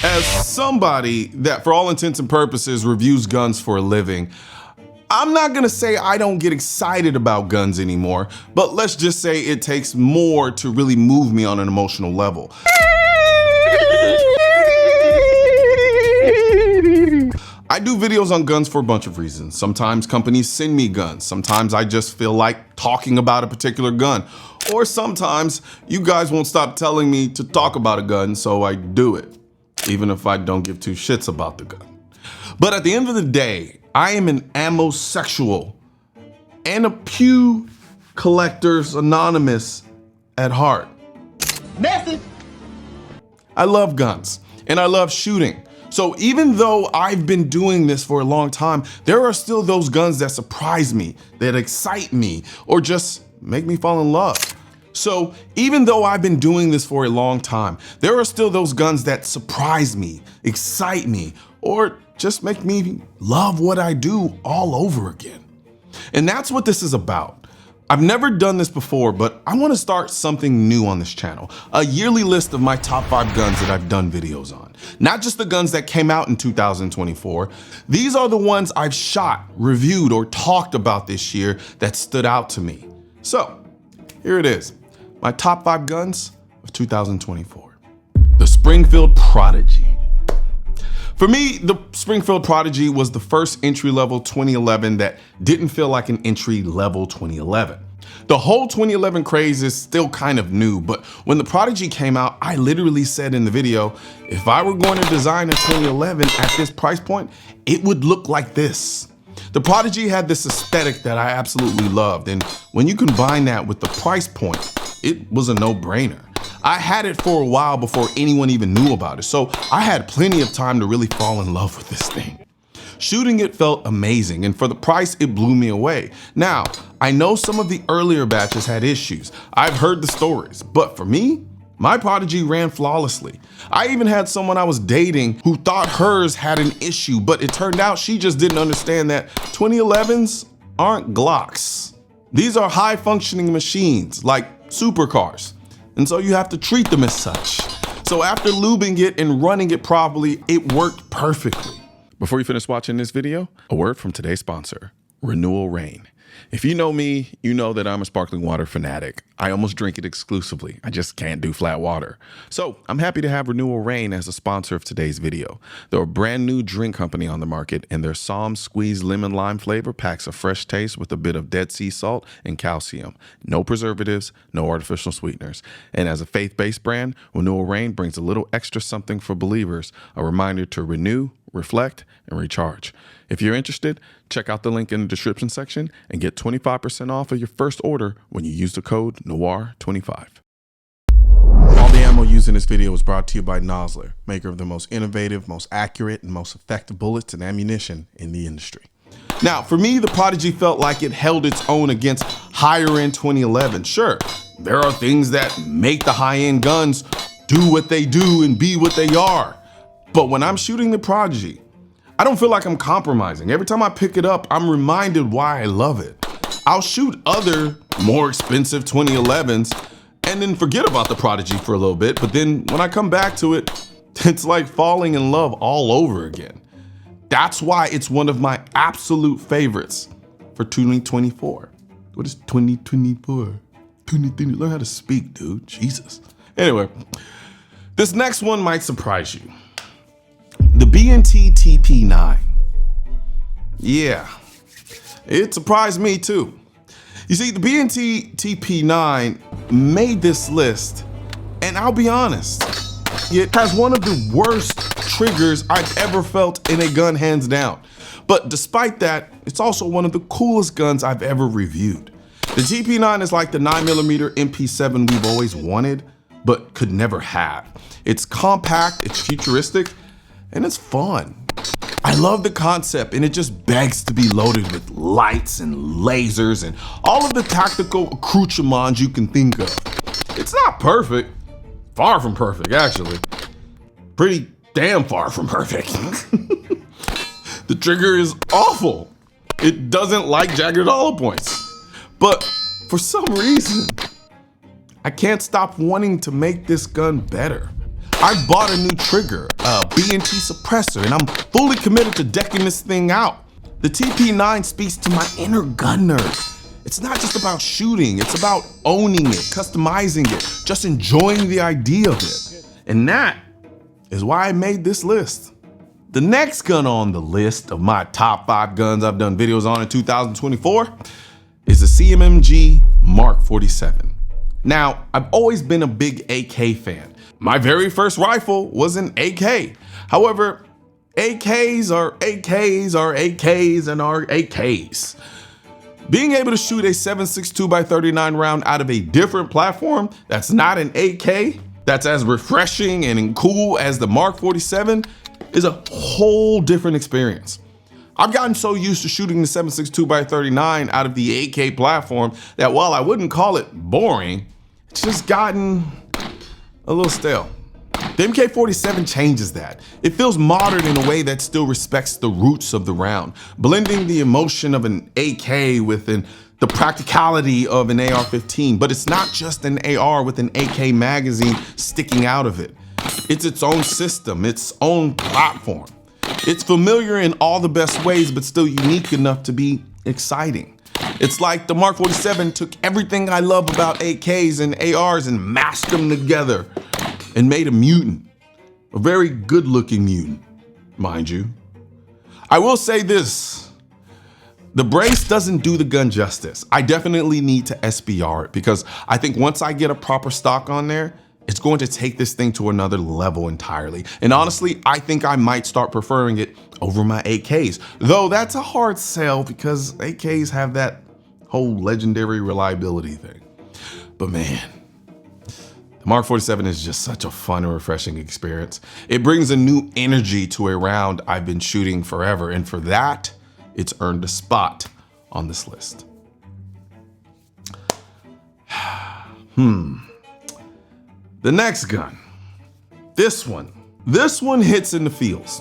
As somebody that for all intents and purposes reviews guns for a living, I'm not gonna say I don't get excited about guns anymore, but let's just say it takes more to really move me on an emotional level. I do videos on guns for a bunch of reasons. Sometimes companies send me guns. Sometimes I just feel like talking about a particular gun. Or sometimes you guys won't stop telling me to talk about a gun, so I do it, even if I don't give two shits about the gun. But at the end of the day, I am an ammo-sexual and a Pew Collectors Anonymous at heart. Message. I love guns and I love shooting. So even though I've been doing this for a long time, there are still those guns that surprise me, that excite me, or just make me fall in love. So even though I've been doing this for a long time, there are still those guns that surprise me, excite me, or just make me love what I do all over again. And that's what this is about. I've never done this before, but I want to start something new on this channel. A yearly list of my top 5 guns that I've done videos on. Not just the guns that came out in 2024. These are the ones I've shot, reviewed, or talked about this year that stood out to me. So here it is, my top 5 guns of 2024. The Springfield Prodigy. For me, the Springfield Prodigy was the first entry-level 2011 that didn't feel like an entry-level 2011. The whole 2011 craze is still kind of new, but when the Prodigy came out, I literally said in the video, if I were going to design a 2011 at this price point, it would look like this. The Prodigy had this aesthetic that I absolutely loved, and when you combine that with the price point, it was a no-brainer. I had it for a while before anyone even knew about it, so I had plenty of time to really fall in love with this thing. Shooting it felt amazing, and for the price, it blew me away. Now, I know some of the earlier batches had issues. I've heard the stories, but for me, my Prodigy ran flawlessly. I even had someone I was dating who thought hers had an issue, but it turned out she just didn't understand that 2011s aren't Glocks. These are high-functioning machines, like supercars. And so you have to treat them as such. So after lubing it and running it properly, it worked perfectly. Before you finish watching this video, a word from today's sponsor, Renewal Rain. If you know me, you know that I'm a sparkling water fanatic. I almost drink it exclusively. I just can't do flat water. So I'm happy to have Renewal Rain as a sponsor of today's video. They're a brand new drink company on the market, and their Psalm Squeeze Lemon Lime flavor packs a fresh taste with a bit of Dead Sea salt and calcium. No preservatives, no artificial sweeteners. And as a faith-based brand, Renewal Rain brings a little extra something for believers, a reminder to renew, reflect, and recharge. If you're interested, check out the link in the description section and get 25% off of your first order when you use the code Noir25. All the ammo used in this video was brought to you by Noir, maker of the most innovative, most accurate, and most effective bullets and ammunition in the industry. Now, for me, the Prodigy felt like it held its own against higher-end 2011. Sure, there are things that make the high-end guns do what they do and be what they are. But when I'm shooting the Prodigy, I don't feel like I'm compromising. Every time I pick it up, I'm reminded why I love it. I'll shoot other more expensive 2011s and then forget about the Prodigy for a little bit. But then when I come back to it, it's like falling in love all over again. That's why it's one of my absolute favorites for 2024. What is 2024? 2020, learn how to speak, dude, Jesus. Anyway, this next one might surprise you. The B&T TP9. Yeah, it surprised me too. You see, the B&T TP9 made this list, and I'll be honest, it has one of the worst triggers I've ever felt in a gun, hands down. But despite that, it's also one of the coolest guns I've ever reviewed. The TP9 is like the 9mm MP7 we've always wanted, but could never have. It's compact, it's futuristic, and it's fun. I love the concept, and it just begs to be loaded with lights and lasers and all of the tactical accoutrements you can think of. It's not perfect. Far from perfect, actually. Pretty damn far from perfect. The trigger is awful. It doesn't like jagged hollow points. But for some reason, I can't stop wanting to make this gun better. I bought a new trigger, a B&T suppressor, and I'm fully committed to decking this thing out. The TP9 speaks to my inner gun nerd. It's not just about shooting, it's about owning it, customizing it, just enjoying the idea of it. And that is why I made this list. The next gun on the list of my top 5 guns I've done videos on in 2024 is the CMMG Mark 47. Now, I've always been a big AK fan. My very first rifle was an AK. However, AKs are AKs are AKs and are AKs. Being able to shoot a 7.62 by 39 round out of a different platform that's not an AK, that's as refreshing and cool as the Mark 47, is a whole different experience. I've gotten so used to shooting the 7.62 by 39 out of the AK platform that while I wouldn't call it boring, it's just gotten a little stale. The MK47 changes that. It feels modern in a way that still respects the roots of the round, blending the emotion of an AK with the practicality of an AR-15, but it's not just an AR with an AK magazine sticking out of it. It's its own system, its own platform. It's familiar in all the best ways, but still unique enough to be exciting. It's like the Mark 47 took everything I love about AKs and ARs and mashed them together and made a mutant, a very good looking mutant, mind you. I will say this, the brace doesn't do the gun justice. I definitely need to SBR it because I think once I get a proper stock on there, it's going to take this thing to another level entirely. And honestly, I think I might start preferring it over my AKs, though that's a hard sell because AKs have that whole legendary reliability thing. But man, the Mark 47 is just such a fun and refreshing experience. It brings a new energy to a round I've been shooting forever, and for that, it's earned a spot on this list. The next gun, this one hits in the feels.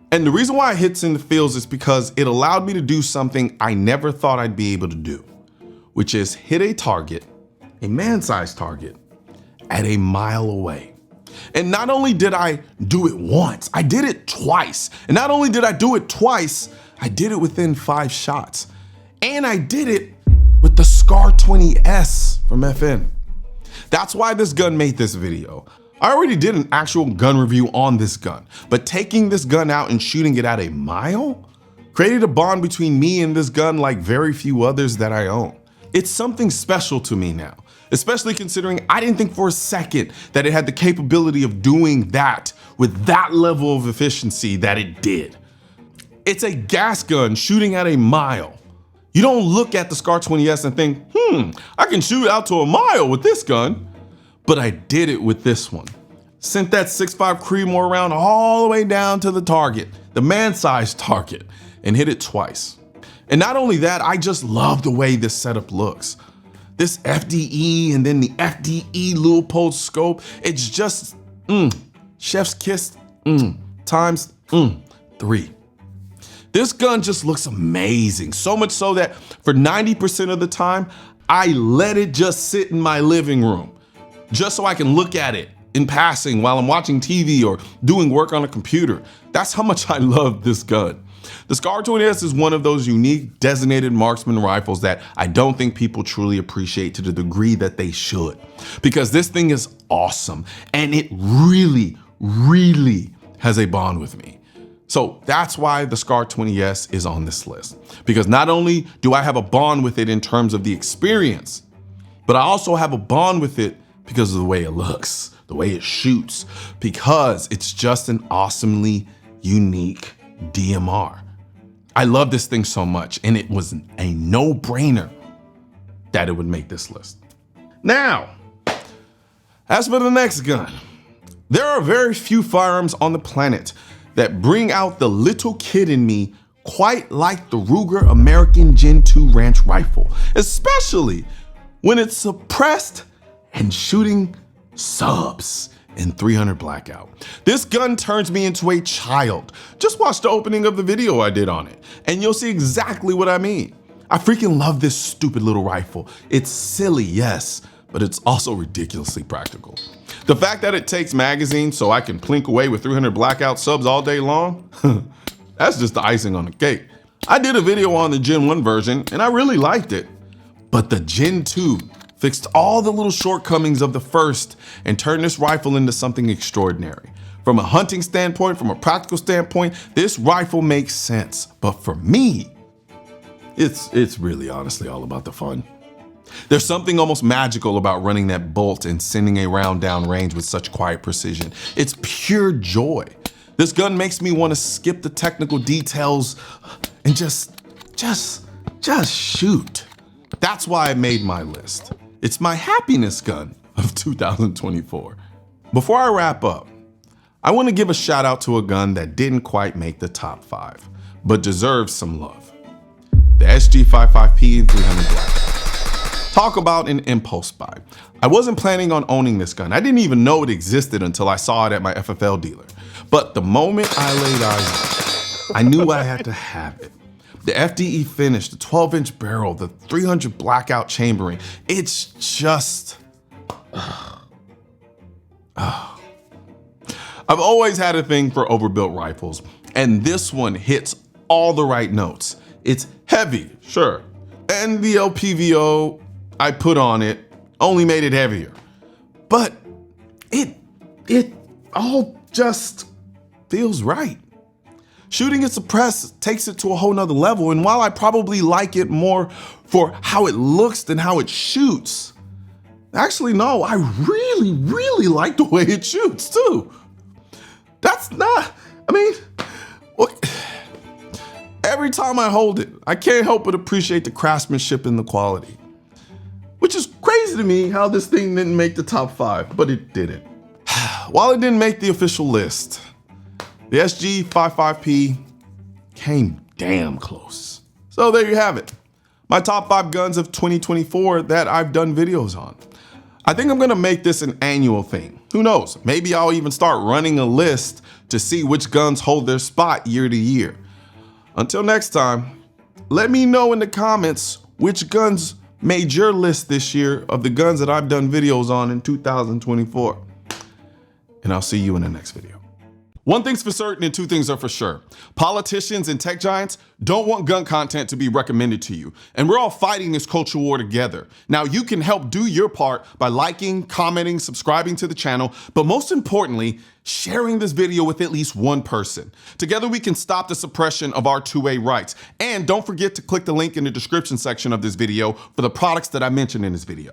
And the reason why it hits in the feels is because it allowed me to do something I never thought I'd be able to do, which is hit a target, a man-sized target, at a mile away. And not only did I do it once, I did it twice. And not only did I do it twice, I did it within 5 shots. And I did it with the Scar 20S from FN. That's why this gun made this video. I already did an actual gun review on this gun, but taking this gun out and shooting it at a mile created a bond between me and this gun like very few others that I own. It's something special to me now, especially considering I didn't think for a second that it had the capability of doing that with that level of efficiency that it did. It's a gas gun shooting at a mile. You don't look at the Scar 20S and think, I can shoot out to a mile with this gun. But I did it with this one. Sent that 6.5 Creedmoor round all the way down to the target, the man-sized target, and hit it twice. And not only that, I just love the way this setup looks. This FDE and then the FDE Leupold scope, it's just, chef's kiss, times 3. This gun just looks amazing, so much so that for 90% of the time, I let it just sit in my living room, just so I can look at it in passing while I'm watching TV or doing work on a computer. That's how much I love this gun. The Scar 20S is one of those unique designated marksman rifles that I don't think people truly appreciate to the degree that they should, because this thing is awesome and it really, really has a bond with me. So that's why the Scar 20S is on this list, because not only do I have a bond with it in terms of the experience, but I also have a bond with it because of the way it looks, the way it shoots, because it's just an awesomely unique DMR. I love this thing so much, and it was a no-brainer that it would make this list. Now, as for the next gun, there are very few firearms on the planet that bring out the little kid in me quite like the Ruger American Gen 2 Ranch Rifle, especially when it's suppressed and shooting subs in 300 Blackout. This gun turns me into a child. Just watch the opening of the video I did on it, and you'll see exactly what I mean. I freaking love this stupid little rifle. It's silly, yes, but but it's also ridiculously practical. The fact that it takes magazines so I can plink away with 300 blackout subs all day long, that's just the icing on the cake. I did a video on the Gen 1 version and I really liked it, but the Gen 2 fixed all the little shortcomings of the first and turned this rifle into something extraordinary. From a hunting standpoint, from a practical standpoint, this rifle makes sense. But for me, it's really honestly all about the fun. There's something almost magical about running that bolt and sending a round down range with such quiet precision. It's pure joy. This gun makes me want to skip the technical details and just shoot. That's why I made my list. It's my happiness gun of 2024. Before I wrap up, I want to give a shout out to a gun that didn't quite make the top 5, but deserves some love. The SG55P in 300 Black. Talk about an impulse buy. I wasn't planning on owning this gun. I didn't even know it existed until I saw it at my FFL dealer. But the moment I laid eyes on it, I knew I had to have it. The FDE finish, the 12-inch barrel, the 300 blackout chambering, it's just... I've always had a thing for overbuilt rifles, and this one hits all the right notes. It's heavy, sure, and the LPVO I put on it only made it heavier. But it all just feels right. Shooting it suppressed takes it to a whole nother level, and while I probably like it more for how it looks than how it shoots, actually no, I really like the way it shoots too. That's not, I mean, what? Every time I hold it, I can't help but appreciate the craftsmanship and the quality. Which is crazy to me how this thing didn't make the top 5, but it didn't. While it didn't make the official list, the SG55P came damn close. So there you have it. My top 5 guns of 2024 that I've done videos on. I think I'm gonna make this an annual thing. Who knows? Maybe I'll even start running a list to see which guns hold their spot year to year. Until next time, let me know in the comments which guns made your list this year of the guns that I've done videos on in 2024. And I'll see you in the next video. One thing's for certain and two things are for sure. Politicians and tech giants don't want gun content to be recommended to you. And we're all fighting this culture war together. Now you can help do your part by liking, commenting, subscribing to the channel, but most importantly, sharing this video with at least one person. Together we can stop the suppression of our 2A rights. And don't forget to click the link in the description section of this video for the products that I mentioned in this video.